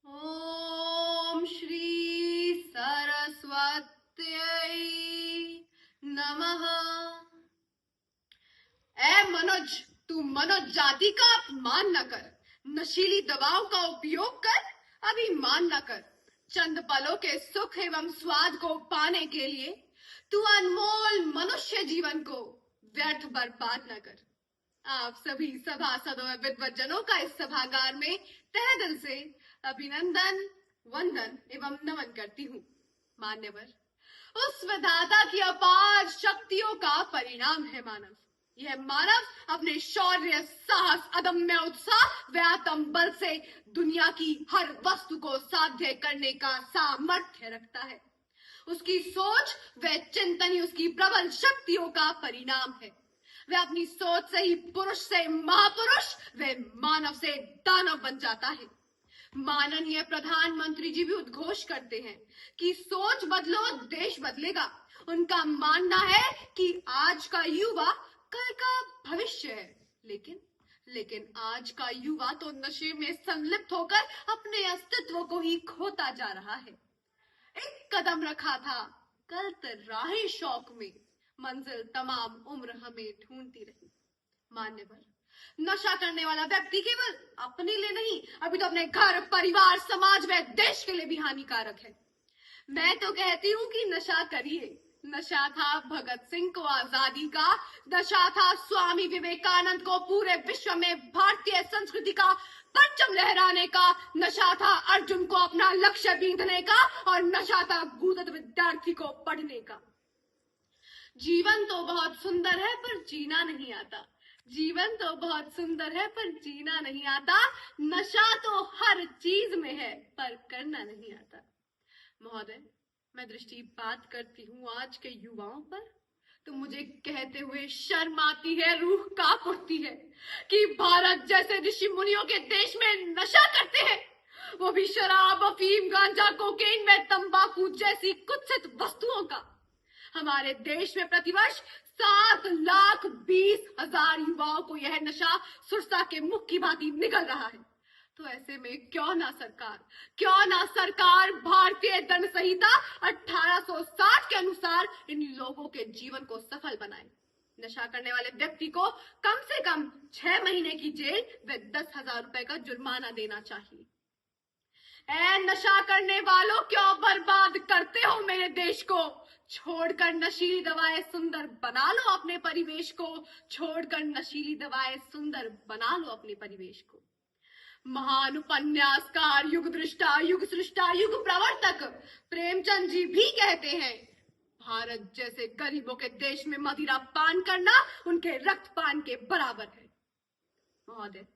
ओम श्री सरस्वत्यै नमः। ऐ मनोज, तू मनोज जाति का अपमान न कर, नशीली दवाओं का उपयोग कर, अभिमान न कर। चंद पलों के सुख एवं स्वाद को पाने के लिए तू अनमोल मनुष्य जीवन को व्यर्थ बर्बाद न कर। आप सभी सभासदों एवं विद्वज्जनों का इस सभागार में तहे दिल से अभिनंदन, वंदन एवं नमन करती हूँ। मान्यवर, उस विधाता की अपार शक्तियों का परिणाम है मानव। यह मानव अपने शौर्य, साहस, अदम्य उत्साह व आत्म बल से दुनिया की हर वस्तु को साध्य करने का सामर्थ्य रखता है। उसकी सोच व चिंतन ही उसकी प्रबल शक्तियों का परिणाम है। वह अपनी सोच से ही पुरुष से महापुरुष व मानव से दानव बन जाता है। माननीय प्रधानमंत्री जी भी उद्घोष करते हैं कि सोच बदलो देश बदलेगा। उनका मानना है कि आज का युवा कल का भविष्य है, लेकिन आज का युवा तो नशे में संलिप्त होकर अपने अस्तित्व को ही खोता जा रहा है। एक कदम रखा था गलत राहे शौक में, मंजिल तमाम उम्र हमें ढूंढती रही। मान्यवर, नशा करने वाला व्यक्ति केवल अपने लिए नहीं, अभी तो अपने घर, परिवार, समाज व देश के लिए भी हानिकारक है। मैं तो कहती हूँ कि नशा करिए। नशा था भगत सिंह को आजादी का, नशा था स्वामी विवेकानंद को पूरे विश्व में भारतीय संस्कृति का परचम लहराने का, नशा था अर्जुन को अपना लक्ष्य बींधने का, और नशा था गूढ़ विद्यार्थी को पढ़ने का। जीवन तो बहुत सुंदर है पर जीना नहीं आता। जीवन तो बहुत सुंदर है पर जीना नहीं आता। नशा तो हर चीज में है पर करना नहीं आता। महोदय, मैं दृष्टिपात करती हूँ आज के युवाओं पर, तो मुझे कहते हुए शर्म आती है, रूह कांप उठती है कि भारत जैसे ऋषि मुनियों के देश में नशा करते हैं, वो भी शराब, अफीम, गांजा, कोकेन व तंबाकू जैसी कुत्सित वस्तुओं का। हमारे देश में प्रतिवर्ष 7,20,000 युवाओं को यह नशा सुरसा के मुख की भांति निगल रहा है। तो ऐसे में क्यों ना सरकार भारतीय दंड संहिता 1860 के अनुसार इन लोगों के जीवन को सफल बनाए। नशा करने वाले व्यक्ति को कम से कम 6 महीने की जेल व 10,000 रुपए का जुर्माना देना चाहिए। ऐ नशा करने वालों, क्यों बर्बाद करते हो मेरे देश को? छोड़कर नशीली दवाएं सुंदर बना लो अपने परिवेश को। छोड़कर नशीली दवाएं सुंदर बना लो अपने परिवेश को। महान उपन्यासकार, युग दृष्टा, युग सृष्टा, युग प्रवर्तक प्रेमचंद जी भी कहते हैं, भारत जैसे गरीबों के देश में मदिरा पान करना उनके रक्तपान के बराबर है। महोदय,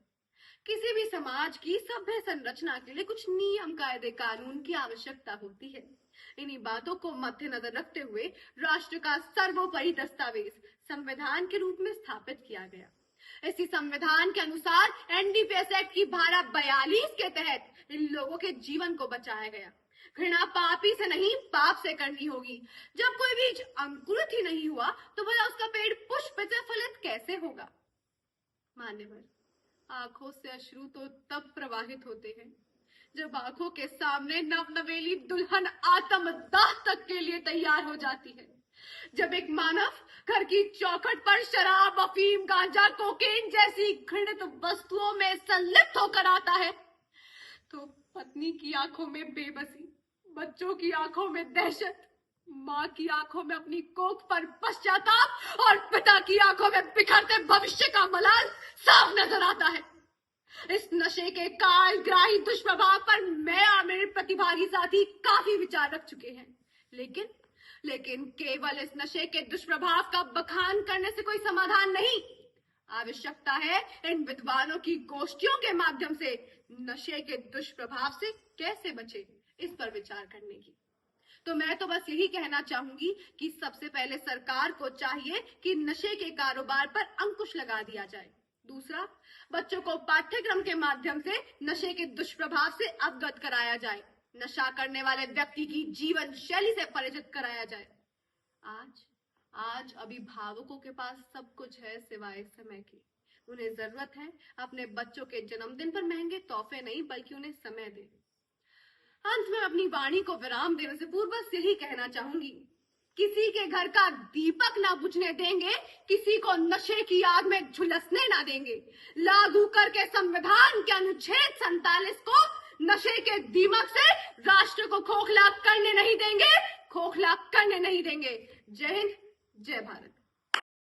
किसी भी समाज की सभ्य संरचना के लिए कुछ नियम, कायदे, कानून की आवश्यकता होती है। इन्हीं बातों को मद्देनजर रखते हुए राष्ट्र का सर्वोपरि दस्तावेज संविधान के रूप में स्थापित किया गया। इसी संविधान के अनुसार एनडीपीएस एक्ट की धारा 42 के तहत इन लोगों के जीवन को बचाया गया। घृणा पापी से नहीं, पाप से करनी होगी। जब कोई बीज अंकुरित ही नहीं हुआ तो भला उसका पेड़ पुष्प से फलित कैसे होगा? मान्यवर, आंखों से अश्रु तो तब प्रवाहित होते हैं जब आंखों के सामने नवनवेली दुल्हन आत्मदाह तक के लिए तैयार हो जाती है। जब एक मानव घर की चौखट पर शराब, अफीम, गांजा, कोकेन जैसी घृणित वस्तुओं में संलिप्त होकर आता है, तो पत्नी की आंखों में बेबसी, बच्चों की आंखों में दहशत, माँ की आंखों में अपनी कोख पर पश्चाताप और पिता की आंखों में बिखरते भविष्य का मलाल साफ नजर आता है। इस नशे के कालग्राही दुष्प्रभाव पर मैं और मेरे प्रतिभागी साथी काफी विचार रख चुके हैं, लेकिन केवल इस नशे के दुष्प्रभाव का बखान करने से कोई समाधान नहीं। आवश्यकता है इन विद्वानों की गोष्ठियों के माध्यम से नशे के दुष्प्रभाव से कैसे बचे, इस पर विचार करने की। तो मैं तो बस यही कहना चाहूंगी कि सबसे पहले सरकार को चाहिए कि नशे के कारोबार पर अंकुश लगा दिया जाए। दूसरा, बच्चों को पाठ्यक्रम के माध्यम से नशे के दुष्प्रभाव से अवगत कराया जाए। नशा करने वाले व्यक्ति की जीवन शैली से परिचित कराया जाए। आज अभिभावकों के पास सब कुछ है सिवाय समय के। उन्हें जरूरत है अपने बच्चों के जन्मदिन पर महंगे तोहफे नहीं, बल्कि उन्हें समय दें। अंत में अपनी वाणी को विराम देने से पूर्व बस यही कहना चाहूंगी, किसी के घर का दीपक ना बुझने देंगे, किसी को नशे की आग में झुलसने ना देंगे। लागू करके संविधान के अनुच्छेद 47 को नशे के दीमक से राष्ट्र को खोखला करने नहीं देंगे, खोखला करने नहीं देंगे। जय हिंद, जय भारत।